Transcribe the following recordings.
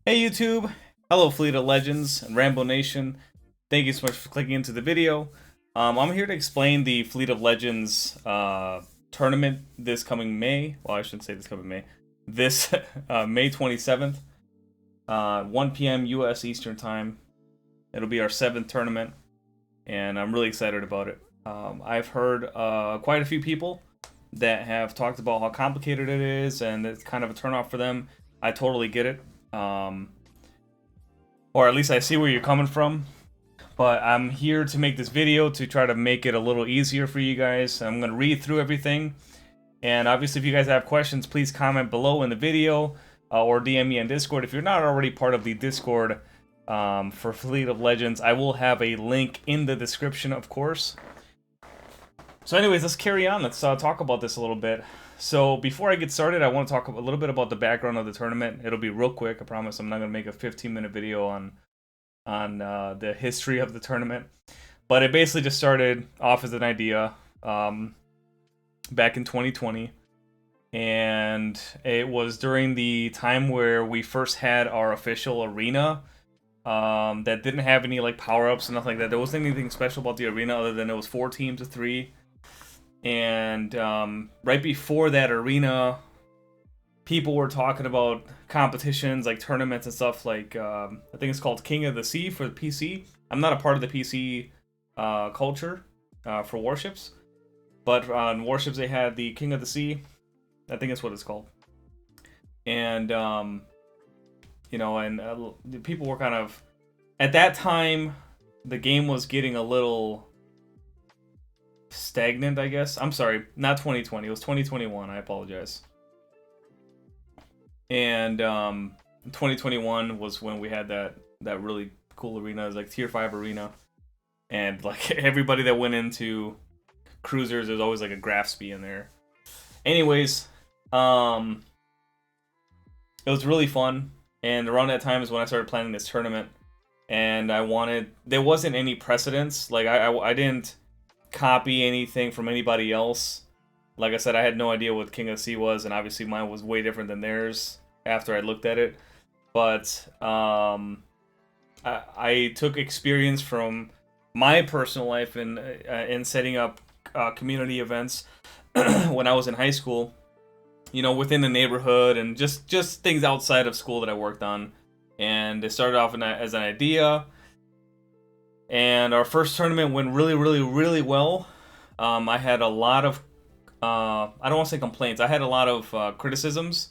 Hey YouTube, hello Fleet of Legends and Rambo Nation. Thank you so much for clicking into the video. I'm here to explain the Fleet of Legends tournament this coming May. Well, I shouldn't say this coming May. This May 27th, 1 p.m. U.S. Eastern Time. It'll be our 7th tournament, and I'm really excited about it. I've heard quite a few people that have talked about how complicated it is, and it's kind of a turnoff for them. I totally get it. Or at least I see where you're coming from, but I'm here to make this video to try to make it a little easier for you guys. I'm going to read through everything, and obviously if you guys have questions, please comment below in the video or DM me on Discord. If you're not already part of the Discord for Fleet of Legends, I will have a link in the description, of course. So anyways, let's carry on. Let's talk about this a little bit. So before I get started, I want to talk a little bit about the background of the tournament. It'll be real quick. I promise I'm not going to make a 15-minute video on the history of the tournament. But it basically just started off as an idea back in 2020. And it was during the time where we first had our official arena that didn't have any like power-ups and nothing like that. There wasn't anything special about the arena other than it was 4 teams of 3. And right before that arena, people were talking about competitions like tournaments and stuff like I think it's called King of the Sea for the PC. I'm not a part of the PC culture for warships, but on warships they had the King of the Sea. I think that's what it's called. And you know, and the people were kind of, at that time the game was getting a little stagnant, I guess. I'm sorry, not 2020. It was 2021. I apologize. And 2021 was when we had that really cool arena. It was like tier 5 arena, and like everybody that went into cruisers, there's always like a Grafspy in there. Anyways, it was really fun, and around that time is when I started planning this tournament. And there wasn't any precedence. Like I didn't copy anything from anybody else. Like I said, I had no idea what King of the Sea was, and obviously mine was way different than theirs after I looked at it. But I took experience from my personal life in setting up community events when I was in high school, you know, within the neighborhood, and just things outside of school that I worked on. And it started off as an idea. And our first tournament went really well. I had a lot of, I don't want to say complaints. I had a lot of criticisms,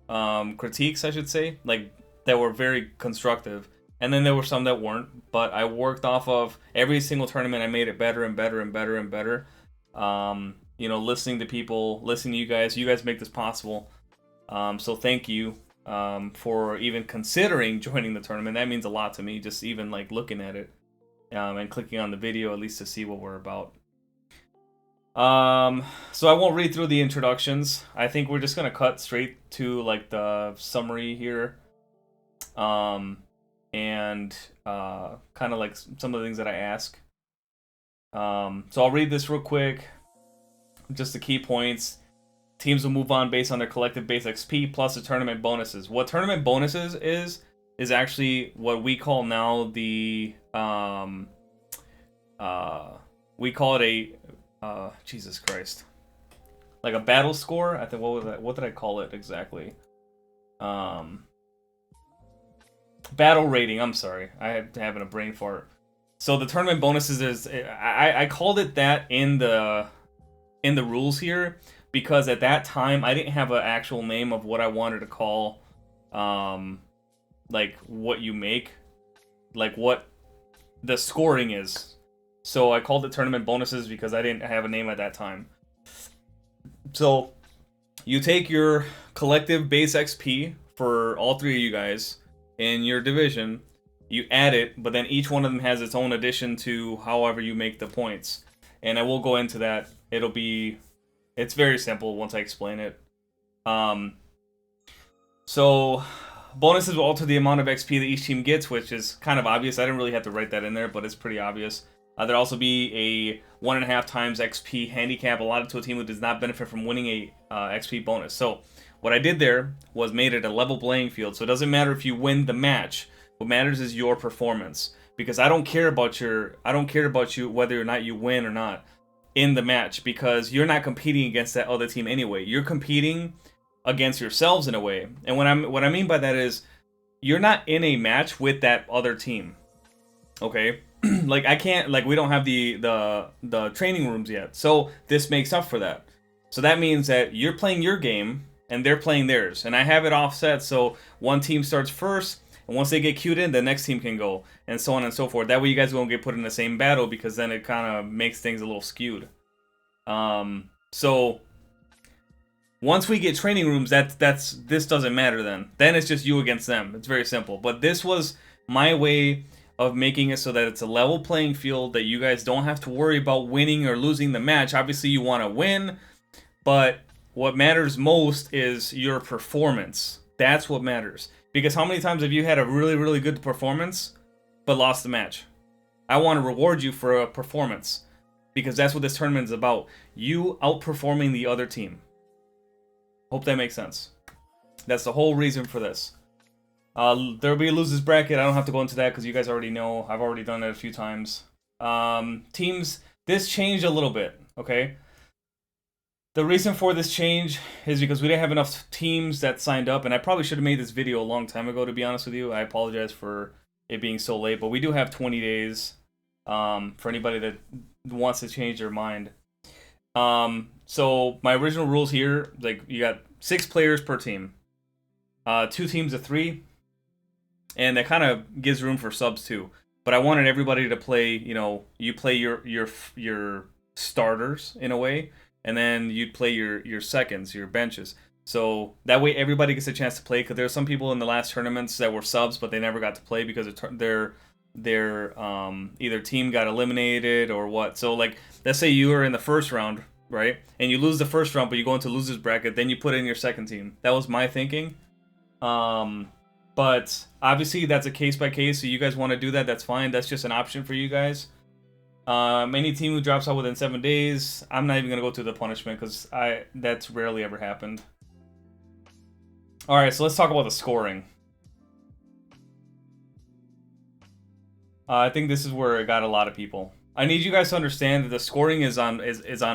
critiques, I should say, like that were very constructive. And then there were some that weren't. But I worked off of every single tournament. I made it better and better and better and better. You know, listening to people, listening to you guys. You guys make this possible. So thank you for even considering joining the tournament. That means a lot to me. Just even like looking at it. And clicking on the video at least to see what we're about. So I won't read through the introductions. I think we're just gonna cut straight to like the summary here, and kind of like some of the things that I ask. So I'll read this real quick. Just the key points. Teams will move on based on their collective base XP plus the tournament bonuses. What tournament bonuses is actually what we call now the we call it a Jesus Christ, like a battle score. I think, what was that? What did I call it exactly? Battle rating. I'm sorry, I had having a brain fart. So the tournament bonuses is, I called it that in the rules here because at that time I didn't have an actual name of what I wanted to call like what you make, like what the scoring is. So I called it tournament bonuses because I didn't have a name at that time. So you take your collective base XP for all 3 of you guys in your division, you add it, but then each one of them has its own addition to however you make the points. And I will go into that. It's very simple once I explain it. So bonuses will alter the amount of XP that each team gets, which is kind of obvious. I didn't really have to write that in there, but it's pretty obvious. There'll also be a 1.5 times XP handicap allotted to a team who does not benefit from winning a XP bonus. So What I did there was made it a level playing field. So it doesn't matter if you win the match. What matters is your performance. Because I don't care about you whether or not you win or not in the match, because you're not competing against that other team anyway. You're competing against yourselves in a way. And what I mean by that is you're not in a match with that other team. Okay? Like I can't, like we don't have the training rooms yet. So this makes up for that. So that means that you're playing your game and they're playing theirs. And I have it offset so one team starts first, and once they get queued in, the next team can go, and so on and so forth. That way you guys won't get put in the same battle, because then it kind of makes things a little skewed. So once we get training rooms, this doesn't matter then. Then it's just you against them. It's very simple. But this was my way of making it so that it's a level playing field, that you guys don't have to worry about winning or losing the match. Obviously you want to win, but what matters most is your performance. That's what matters. Because how many times have you had a really, really good performance, but lost the match? I want to reward you for a performance, because that's what this tournament is about. You outperforming the other team. Hope that makes sense. That's the whole reason for this. There'll be a losers bracket. I don't have to go into that because you guys already know. I've already done it a few times. Teams, this changed a little bit, okay? The reason for this change is because we didn't have enough teams that signed up, and I probably should have made this video a long time ago, to be honest with you. I apologize for it being so late, but we do have 20 days for anybody that wants to change their mind. So my original rules here, like you got 6 players per team, 2 teams of 3, and that kind of gives room for subs too. But I wanted everybody to play, you know, you play your starters in a way, and then you'd play your seconds, your benches. So that way everybody gets a chance to play, because there's some people in the last tournaments that were subs, but they never got to play because their either team got eliminated or what. So like, let's say you were in the first round, right? And you lose the first round, but you go into losers bracket, then you put in your second team. That was my thinking. But obviously that's a case by case, so you guys want to do that, that's fine. That's just an option for you guys. Any team who drops out within 7 days, I'm not even gonna go through the punishment, because that's rarely ever happened. Alright, so let's talk about the scoring. I think this is where it got a lot of people. I need you guys to understand that the scoring is on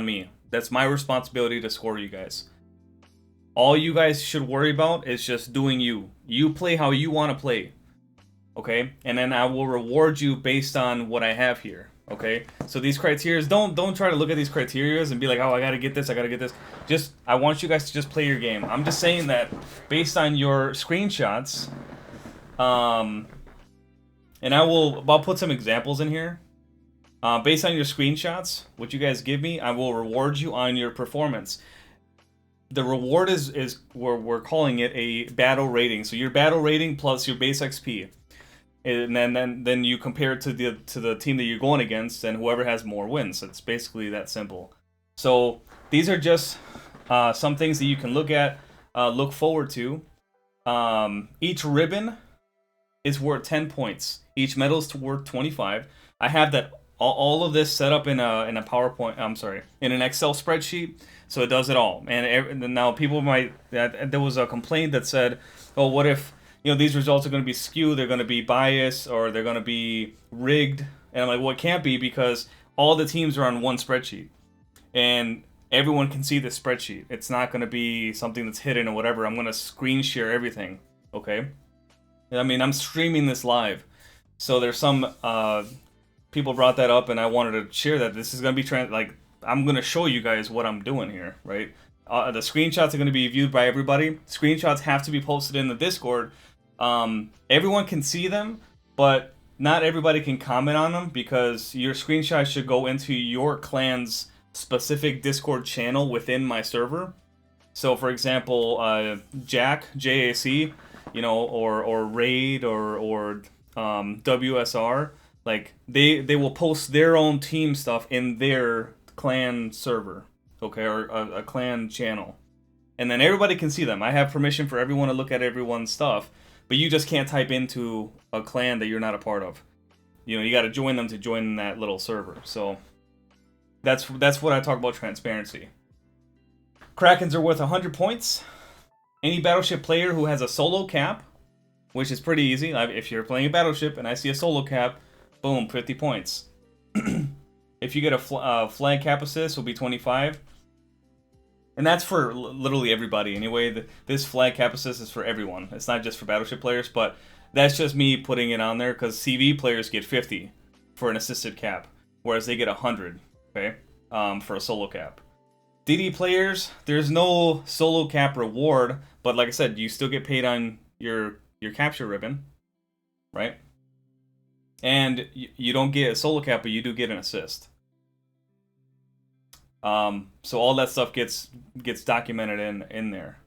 me. That's my responsibility to score you guys. All you guys should worry about is just doing you. You play how you want to play. Okay? And then I will reward you based on what I have here. Okay? So these criteria, don't try to look at these criteria and be like, oh, I gotta get this, I gotta get this. Just, I want you guys to just play your game. I'm just saying that based on your screenshots, and I'll put some examples in here. Based on your screenshots, what you guys give me, I will reward you on your performance. The reward is we're calling it a battle rating. So your battle rating plus your base XP, and then you compare it to the team that you're going against, and whoever has more wins. It's basically that simple. So these are just some things that you can look at, look forward to. Each ribbon is worth 10 points. Each medal is worth 25. I have that all of this set up in a PowerPoint. I'm sorry, in an Excel spreadsheet, so it does it all. And now people might. There was a complaint that said, "Oh, what if these results are going to be skewed? They're going to be biased, or they're going to be rigged?" And I'm like, "Well, it can't be, because all the teams are on one spreadsheet, and everyone can see the spreadsheet. It's not going to be something that's hidden or whatever. I'm going to screen share everything. Okay." I mean, I'm streaming this live, so there's some people brought that up, and I wanted to share that. This is gonna be I'm gonna show you guys what I'm doing here, right? The screenshots are gonna be viewed by everybody. Screenshots have to be posted in the Discord. Everyone can see them, but not everybody can comment on them, because your screenshots should go into your clan's specific Discord channel within my server. So, for example, Jack, JAC. Or Raid or WSR, like they will post their own team stuff in their clan server, okay, or a clan channel, and then everybody can see them. I have permission for everyone to look at everyone's stuff, but you just can't type into a clan that you're not a part of. You got to join them to join that little server. So that's what I talk about transparency. Krakens are worth 100 points. Any battleship player who has a solo cap, which is pretty easy. If you're playing a battleship and I see a solo cap, boom, 50 points. If you get a flag cap assist, will be 25. And that's for literally everybody. Anyway, this flag cap assist is for everyone. It's not just for battleship players, but that's just me putting it on there because CV players get 50 for an assisted cap, whereas they get 100, okay, for a solo cap. DD players, there's no solo cap reward, but like I said, you still get paid on your capture ribbon, right? And you don't get a solo cap, but you do get an assist. So all that stuff gets documented in there.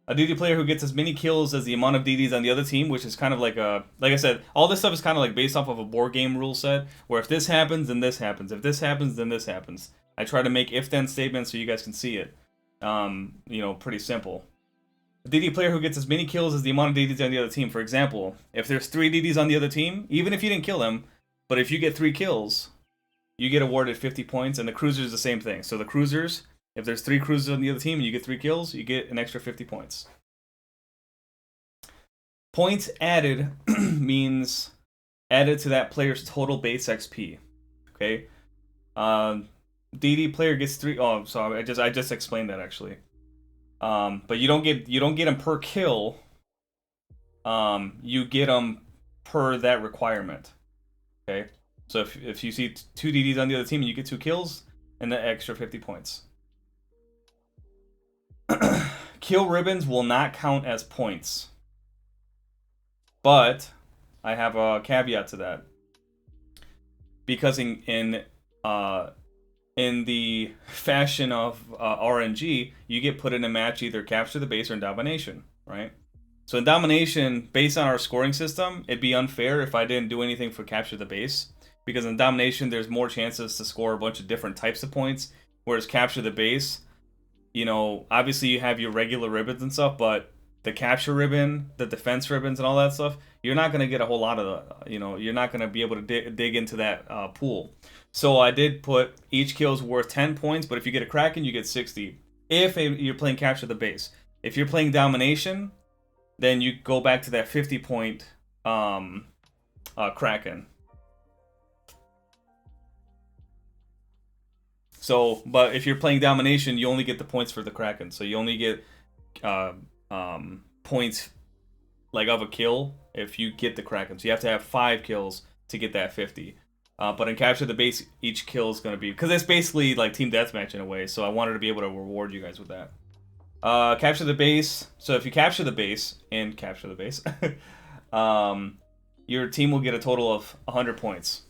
A DD player who gets as many kills as the amount of DDs on the other team, which is kind of like like I said, all this stuff is kind of like based off of a board game rule set, where if this happens, then this happens. If this happens, then this happens. I try to make if-then statements so you guys can see it. You know, pretty simple. A DD player who gets as many kills as the amount of DDs on the other team. For example, if there's 3 DDs on the other team, even if you didn't kill them, but if you get 3 kills, you get awarded 50 points, and the cruisers the same thing. So the cruisers, if there's 3 cruisers on the other team and you get 3 kills, you get an extra 50 points. Points added means added to that player's total base XP. Okay? DD player gets 3. Oh, sorry, I just explained that actually. But you don't get them per kill. You get them per that requirement. Okay? So if you see 2 DDs on the other team and you get 2 kills, and the extra 50 points. Kill ribbons will not count as points. But I have a caveat to that. Because in the fashion of RNG, you get put in a match either capture the base or in domination, right? So in domination, based on our scoring system, it'd be unfair if I didn't do anything for capture the base. Because in domination, there's more chances to score a bunch of different types of points. Whereas capture the base, you know, obviously you have your regular ribbons and stuff, but the capture ribbon, the defense ribbons and all that stuff, you're not going to get a whole lot of, you know, you're not going to be able to dig into that pool. So I did put each kill is worth 10 points, but if you get a Kraken, you get 60. If you're playing capture the base. If you're playing domination, then you go back to that 50 point Kraken. So, but if you're playing domination, you only get the points for the Kraken. So you only get points like of a kill if you get the Kraken. So you have to have 5 kills to get that 50. But in capture the base, each kill is going to be, because it's basically like team deathmatch in a way. So I wanted to be able to reward you guys with that. Capture the base. So if you capture the base and capture the base, your team will get a total of 100 points.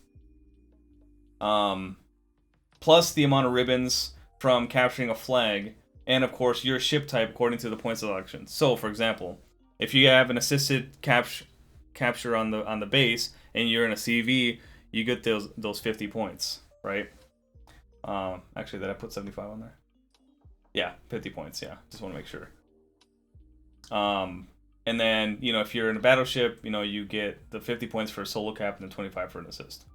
Plus the amount of ribbons from capturing a flag, and of course your ship type according to the point selection. So for example, if you have an assisted capture on the base and you're in a CV, you get those 50 points, right? Actually, did I put 75 on there? Yeah, 50 points. Yeah, just want to make sure. And then, you know, if you're in a battleship, you know, you get the 50 points for a solo cap and then 25 for an assist.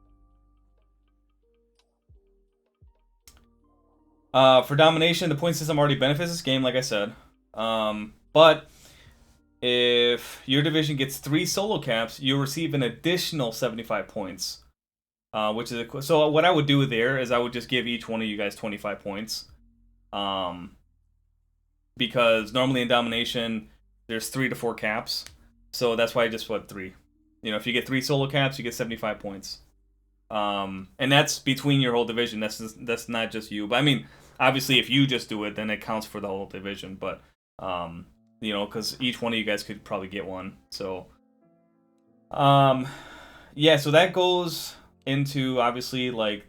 For domination, the point system already benefits this game, like I said. But if your division gets 3 solo caps, you'll receive an additional 75 points. Which is so what I would do there is I would just give each one of you guys 25 points. Because normally in domination, there's 3 to 4 caps. So that's why I just put 3. You know, if you get 3 solo caps, you get 75 points. And that's between your whole division. That's not just you. But I mean, obviously, if you just do it, then it counts for the whole division. But you know, because each one of you guys could probably get one. So, yeah. So that goes into obviously like,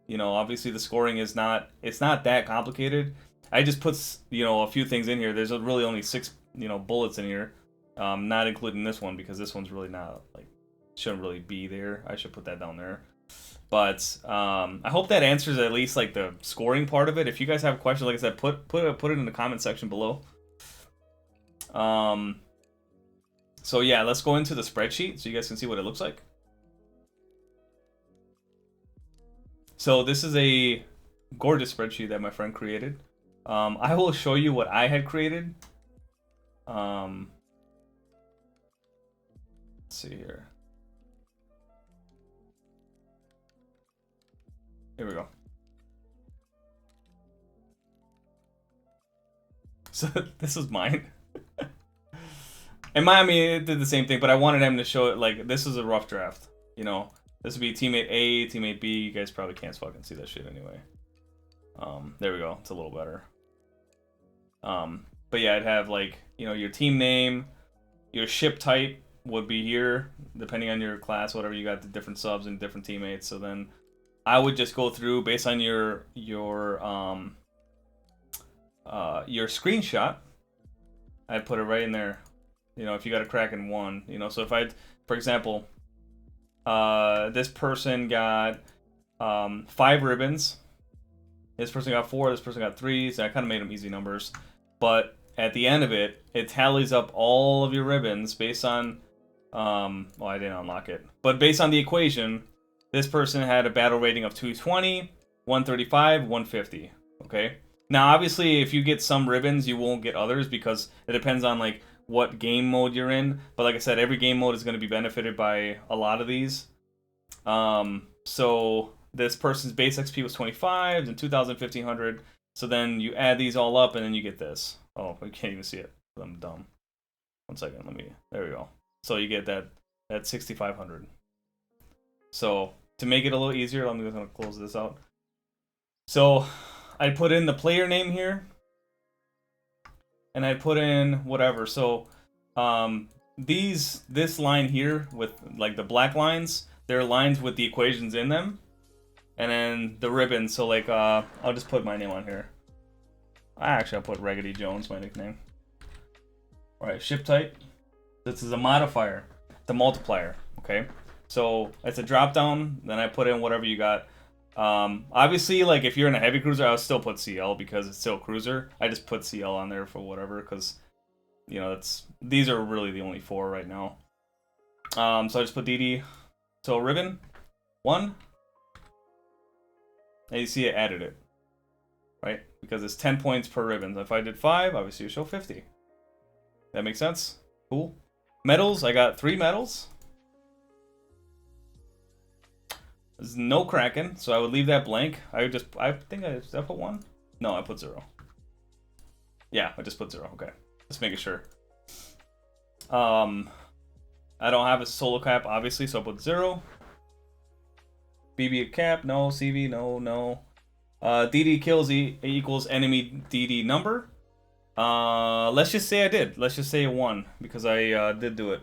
you know, obviously the scoring is not. It's not that complicated. I just put, you know, a few things in here. There's really only 6, you know, bullets in here, not including this one because this one's really not like. Shouldn't really be there. I should put that down there. But I hope that answers at least like the scoring part of it. If you guys have questions, like I said, put it in the comment section below. So yeah, let's go into the spreadsheet so you guys can see what it looks like. So this is a gorgeous spreadsheet that my friend created. I will show you what I had created. Let's see here. Here we go. So this is mine. And Miami did the same thing, but I wanted him to show it like this is a rough draft. You know, this would be teammate A, teammate B. You guys probably can't fucking see that shit anyway. There we go. It's a little better. But yeah, I'd have like, you know, your team name, your ship type would be here, depending on your class, whatever you got, the different subs and different teammates. So then I would just go through based on your screenshot. I'd put it right in there. You know, if you got a Kraken 1, you know, so if I, for example, this person got 5 ribbons. This person got 4, this person got 3, so I kind of made them easy numbers. But at the end of it, it tallies up all of your ribbons based on, well, I didn't unlock it. But based on the equation, this person had a battle rating of 220, 135, 150, okay? Now, obviously, if you get some ribbons, you won't get others because it depends on, like, what game mode you're in. But like I said, every game mode is going to be benefited by a lot of these. So this person's base XP was 25, then 2,000, 1,500. So then you add these all up, and then you get this. Oh, we can't even see it. I'm dumb. One second, there we go. So you get that 6,500. So to make it a little easier, I'm just going to close this out. So I put in the player name here. And I put in whatever. So this line here with like the black lines, they're lines with the equations in them. And then the ribbon, so like I'll just put my name on here. I'll put Raggedy Jones, my nickname. Alright, ship type. This is a modifier, the multiplier, okay? So it's a drop down, then I put in whatever you got. Obviously, like if you're in a heavy cruiser, I'll still put CL because it's still cruiser. I just put CL on there for whatever because, you know, these are really the only 4 right now. So I just put DD. So ribbon 1, and you see it added it, right? Because it's 10 points per ribbon. If I did 5, obviously you show 50. That makes sense. Cool. Medals, I got 3 medals. There's no Kraken, so I would leave that blank. I think did I put 1? No, I put 0. Yeah, I just put 0. Okay, just making sure. I don't have a solo cap, obviously, so I put 0. BB cap, no. CV, no. DD kills equals enemy DD number. Let's just say I did. Let's just say 1 because I did do it.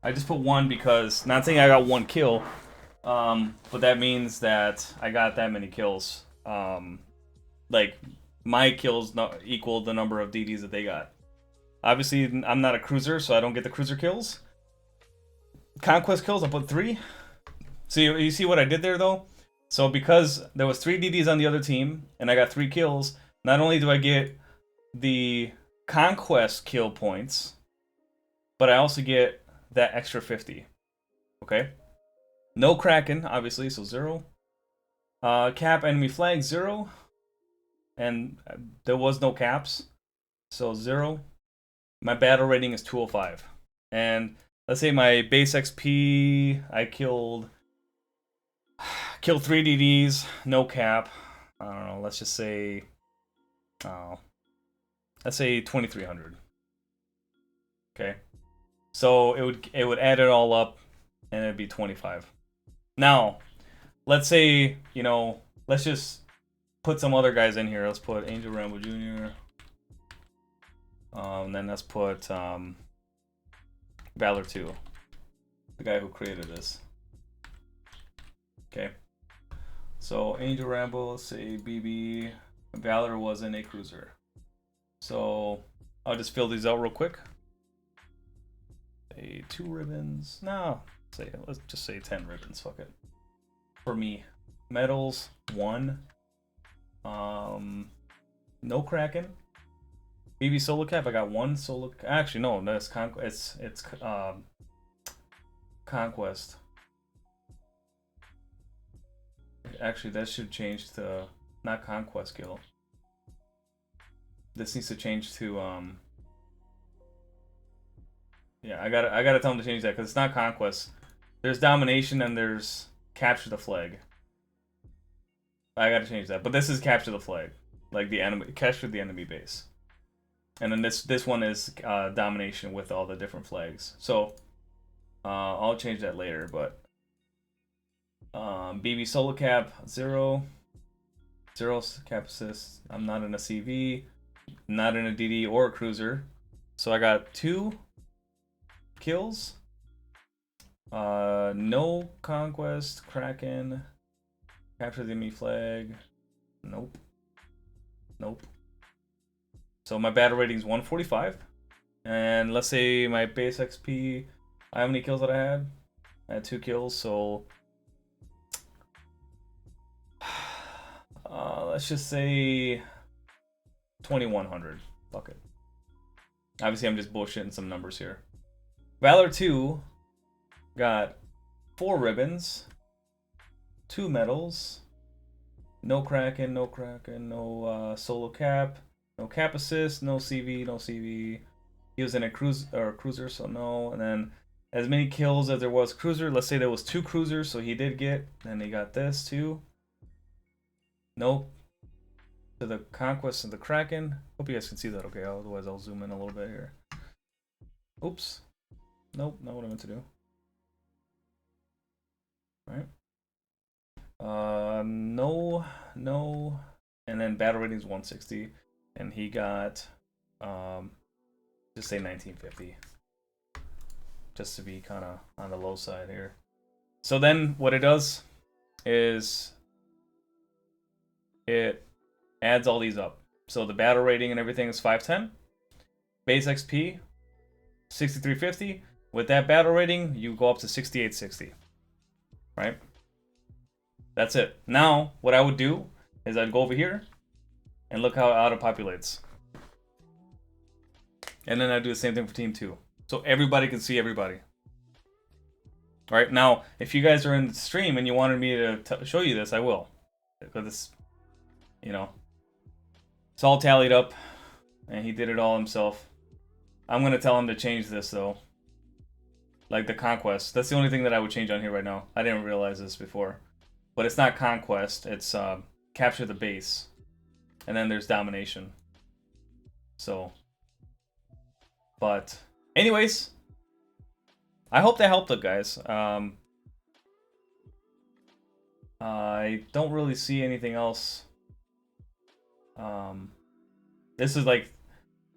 I just put 1 because, not saying I got 1 kill, but that means that I got that many kills. Like, my kills equal the number of DDs that they got. Obviously, I'm not a cruiser, so I don't get the cruiser kills. Conquest kills, I put 3. So you see what I did there, though? So because there was 3 DDs on the other team, and I got 3 kills, not only do I get the Conquest kill points, but I also get that extra 50. Okay? No Kraken, obviously, so 0. Cap enemy flag, 0. And there was no caps, so 0. My battle rating is 205. And let's say my base XP, I killed 3 DDs, no cap. I don't know, let's just say, let's say 2,300. Okay? So it would add it all up, and it'd be 25. Now, let's say, you know, let's just put some other guys in here. Let's put Angel Rambo Jr. And then let's put Valor 2, the guy who created this. Okay. So Angel Rambo, let's say BB. Valor wasn't a cruiser. So I'll just fill these out real quick. 2 ribbons. No, let's just say 10 ribbons. Fuck it. For me, medals 1. No Kraken. BB solo cap. I got 1 solo. Actually, no, that's Conquest. It's Conquest. Actually, that should change to not Conquest kill. This needs to change to yeah, I gotta tell him to change that because it's not conquest. There's domination and there's capture the flag. I gotta change that. But this is capture the flag, like the enemy, capture the enemy base. And then this one is domination with all the different flags. So I'll change that later. But BB solo cap 0, 0 cap assist. I'm not in a CV, not in a DD or a cruiser. So I got 2 kills. No conquest, Kraken, capture the enemy flag. Nope. Nope. So my battle rating is 145. And let's say my base XP, how many kills that I had? I had 2 kills, so let's just say 2100. Fuck it. Obviously, I'm just bullshitting some numbers here. Valor 2 got 4 ribbons, 2 medals, no Kraken, no solo cap, no cap assist, no CV, no CV. He was in a cruiser, so no. And then as many kills as there was cruiser. Let's say there was 2 cruisers, so he did get. And he got this too. No. To the conquest of the Kraken. Hope you guys can see that okay. Otherwise, I'll zoom in a little bit here. Oops. Nope, not what I meant to do. Right. No. And then battle rating is 160. And he got, just say 1950. Just to be kind of on the low side here. So then what it does is it adds all these up. So the battle rating and everything is 510. Base XP, 6350. With that battle rating, you go up to 6860. Right? That's it. Now, what I would do is I'd go over here and look how it auto-populates. And then I'd do the same thing for team 2. So everybody can see everybody. All right, now, if you guys are in the stream and you wanted me to show you this, I will. Because it's, you know, it's all tallied up. And he did it all himself. I'm going to tell him to change this, though. Like the conquest. That's the only thing that I would change on here right now. I didn't realize this before. But it's not conquest. It's capture the base. And then there's domination. So. But anyways. I hope that helped it, guys. I don't really see anything else. This is like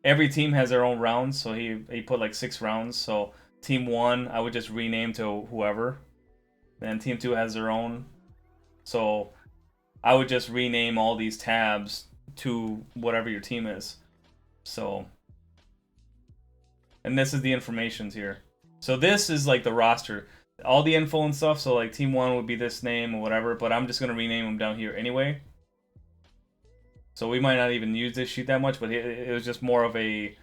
every team has their own rounds, so he put like 6 rounds. So team 1, I would just rename to whoever. Then team 2 has their own. So I would just rename all these tabs to whatever your team is. So, and this is the informations here. So this is like the roster, all the info and stuff. So like team 1 would be this name or whatever, but I'm just gonna rename them down here anyway. So we might not even use this sheet that much, but it was just more of a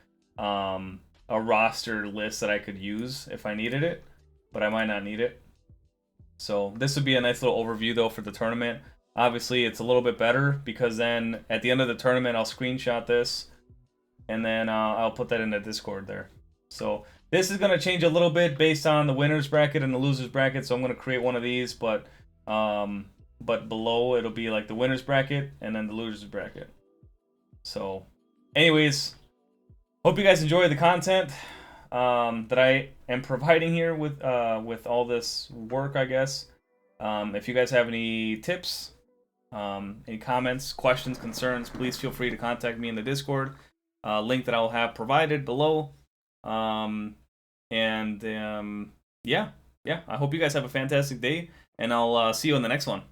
roster list that I could use if I needed it, but I might not need it. So this would be a nice little overview though for the tournament. Obviously it's a little bit better because then at the end of the tournament I'll screenshot this and then I'll put that in the Discord there. So this is going to change a little bit based on the winner's bracket and the loser's bracket. So I'm going to create one of these, but below it'll be like the winner's bracket and then the loser's bracket. So anyways, hope you guys enjoy the content that I am providing here with all this work, I guess. If you guys have any tips, any comments, questions, concerns, please feel free to contact me in the Discord. Link that I'll have provided below. Yeah, I hope you guys have a fantastic day, and I'll see you in the next one.